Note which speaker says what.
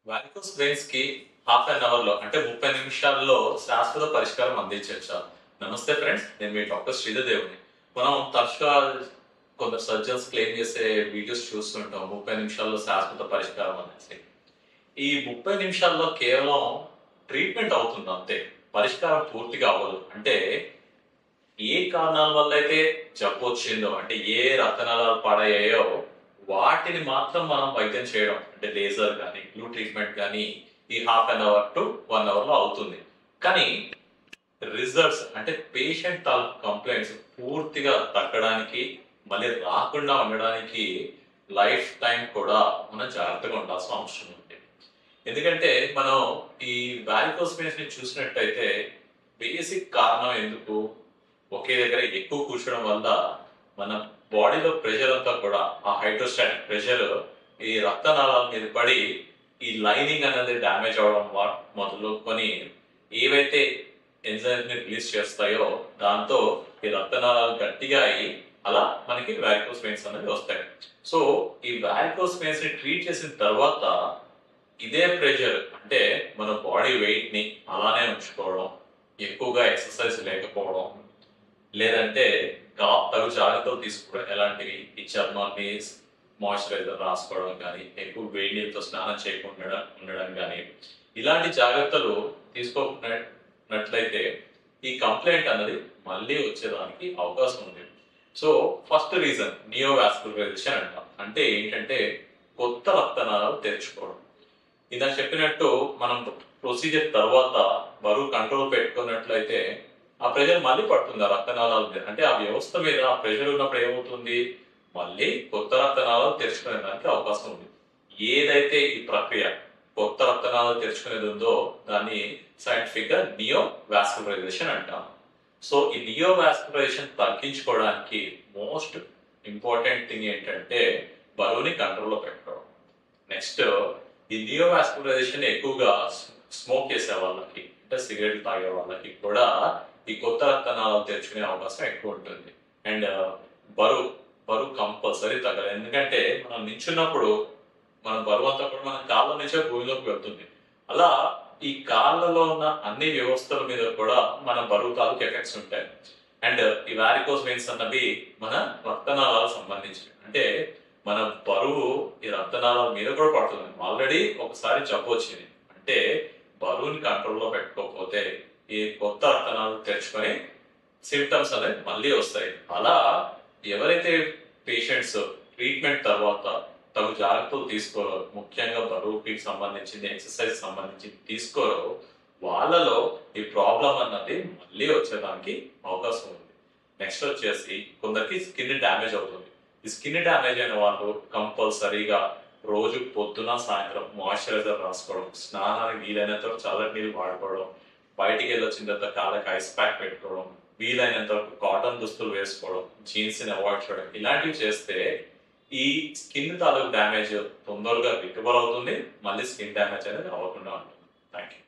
Speaker 1: Varicose veins కి half an hour లో అంటే 30 నిమిషాల్లో శాశ్వత పరిష్కారం అందించవచ్చా? నమస్తే ఫ్రెండ్స్, నేను మీ డాక్టర్ శ్రీధర్ దేవుని. మనం తరచుగా కొందరు సర్జన్స్ క్లెయిమ్ చేసే వీడియోస్ చూస్తుంటాం 30 నిమిషాల్లో శాశ్వత పరిష్కారం అనేసి. ఈ 30 నిమిషాల్లో కేవలం ట్రీట్మెంట్ అవుతుంది అంతే, పరిష్కారం పూర్తిగా అవ్వదు. అంటే ఏ కారణాల వల్ల అయితే జబ్బు వచ్చిందో, అంటే ఏ రక్తనాళాలు పాడయ్యాయో వాటిని మాత్రం మనం వైద్యం చేయడం, అంటే లేజర్ కానీ గ్లూ ట్రీట్మెంట్ కానీ ఈ half an hour to 1 hour లో అవుతుంది. కానీ రిజల్ట్స్ అంటే పేషెంట్ తాలూకు కంప్లైంట్స్ పూర్తిగా తగ్గడానికి, మళ్ళీ రాకుండా ఉండడానికి లైఫ్ టైం కూడా మనం జాగ్రత్తగా ఉండాల్సిన అవసరం ఉంది. ఎందుకంటే మనం ఈ వారికోస్ వెయిన్స్ ని చూసినట్టయితే బేసిక్ కారణం ఎందుకు, ఒకే దగ్గర ఎక్కువ కూర్చోవడం వల్ల మన బాడీలో ప్రెషర్ అంతా కూడా ఆ హైడ్రోస్టాటిక్ ప్రెషర్ ఈ రక్తనాళాల మీద పడి ఈ లైనింగ్ అనేది డ్యామేజ్ అవడం మొదలుకొని ఏవైతే ఎంజైమ్స్ ని రిలీజ్ చేస్తాయో దాంతో ఈ రక్తనాళాలు గట్టిగా అయ్యి అలా మనకి వారికోస్ వెయిన్స్ అనేది వస్తాయి. సో ఈ వారికోస్ వెయిన్స్ ని ట్రీట్ చేసిన తర్వాత ఇదే ప్రెషర్ అంటే మన బాడీ వెయిట్ ని అలానే ఉంచుకోవడం, ఎక్కువగా ఎక్సర్సైజ్ లేకపోవడం, లేదంటే తగు జాగ్రత్తలు తీసుకోవడం, ఎలాంటివి ఈ చర్మాన్ని మాయిశ్చరైజర్ రాసుకోవడం కానీ, ఎక్కువ వేడి నీళ్ళతో స్నానం చేయకుండా ఉండడం కానీ, ఇలాంటి జాగ్రత్తలు తీసుకోకున్నట్లయితే ఈ కంప్లైంట్ అన్నది మళ్ళీ వచ్చేదానికి అవకాశం ఉంది. సో ఫస్ట్ రీజన్ నియోవాస్కులరైజేషన్ అంటాం. అంటే ఏంటంటే కొత్త రక్తనాళాలు తెరుచుకోవడం. ఇందాక చెప్పినట్టు మనం ప్రొసీజర్ తర్వాత బరువు కంట్రోల్ పెట్టుకున్నట్లయితే ఆ ప్రెషర్ మళ్ళీ పడుతుంది ఆ రక్తనాళాల మీద. అంటే ఆ వ్యవస్థ మీద ఆ ప్రెషర్ ఉన్నప్పుడు ఏమవుతుంది, మళ్ళీ కొత్త రక్తనాళాలు తెరుచుకునేదానికి అవకాశం ఉంది. ఏదైతే ఈ ప్రక్రియ కొత్త రక్తనాళాలు తెరుచుకునేది ఉందో దాన్ని సైంటిఫిక్ గా నియో వాస్కులరైజేషన్ అంటాం. సో ఈ నియో వాస్కులరైజేషన్ తగ్గించుకోవడానికి మోస్ట్ ఇంపార్టెంట్ థింగ్ ఏంటంటే బరువుని కంట్రోల్లో పెట్టుకోవడం. నెక్స్ట్ ఈ నియో వాస్కులరైజేషన్ ఎక్కువగా స్మోక్ చేసే వాళ్ళకి, అంటే సిగరెట్ తాగే వాళ్ళకి కూడా ఈ కొత్త రక్తనాళాలు తెరుచుకునే అవకాశం ఎక్కువ ఉంటుంది. అండ్ బరువు కంపల్సరీ తగ్గాలి. ఎందుకంటే మనం నించున్నప్పుడు మన బరువు అంతా కూడా మన కాళ్ళ నుంచే భూమిలోకి వెళ్తుంది. అలా ఈ కాళ్ళలో ఉన్న అన్ని వ్యవస్థల మీద కూడా మన బరువు తాలూకు ఎఫెక్ట్స్ ఉంటాయి. అండ్ ఈ వారికోస్ వెయిన్స్ అన్నవి మన రక్తనాళాలకు సంబంధించి, అంటే మన బరువు ఈ రక్తనాళాల మీద కూడా పడుతుంది. ఆల్రెడీ ఒకసారి జబ్బు వచ్చింది అంటే బరువుని కంట్రోల్లో పెట్టుకోకపోతే ఈ కొత్త రక్తనాళాలు తెరుచుకొని సిమ్టమ్స్ అనేది మళ్ళీ వస్తాయి. అలా ఎవరైతే పేషెంట్స్ ట్రీట్మెంట్ తర్వాత తగు జాగ్రత్తలు తీసుకోరో, ముఖ్యంగా బరువుకి సంబంధించింది ఎక్సర్సైజ్ సంబంధించింది తీసుకోరో, వాళ్ళలో ఈ ప్రాబ్లం అన్నది మళ్ళీ వచ్చేదానికి అవకాశం ఉంది. నెక్స్ట్ వచ్చేసి కొందరికి స్కిన్ డ్యామేజ్ అవుతుంది. ఈ స్కిన్ డ్యామేజ్ అయిన వాళ్ళు కంపల్సరీగా రోజు పొద్దున సాయంత్రం మాయిశ్చరైజర్ రాసుకోవడం, స్నానానికి వీలైనంత వరకు చల్లటి నీళ్ళు వాడుకోవడం, బయటికి వెళ్ళి వచ్చిన తర్వాత కాళ్ళకి ఐస్ ప్యాక్ పెట్టుకోవడం, వీలైనంత వరకు కాటన్ దుస్తులు వేసుకోవడం, జీన్స్ ని అవాయిడ్ చేయడం, ఇలాంటివి చేస్తే ఈ స్కిన్ తాలూకు డ్యామేజ్ తొందరగా రికవర్ అవుతుంది. మళ్ళీ స్కిన్ డ్యామేజ్ అనేది అవ్వకుండా ఉంటుంది. Thank you.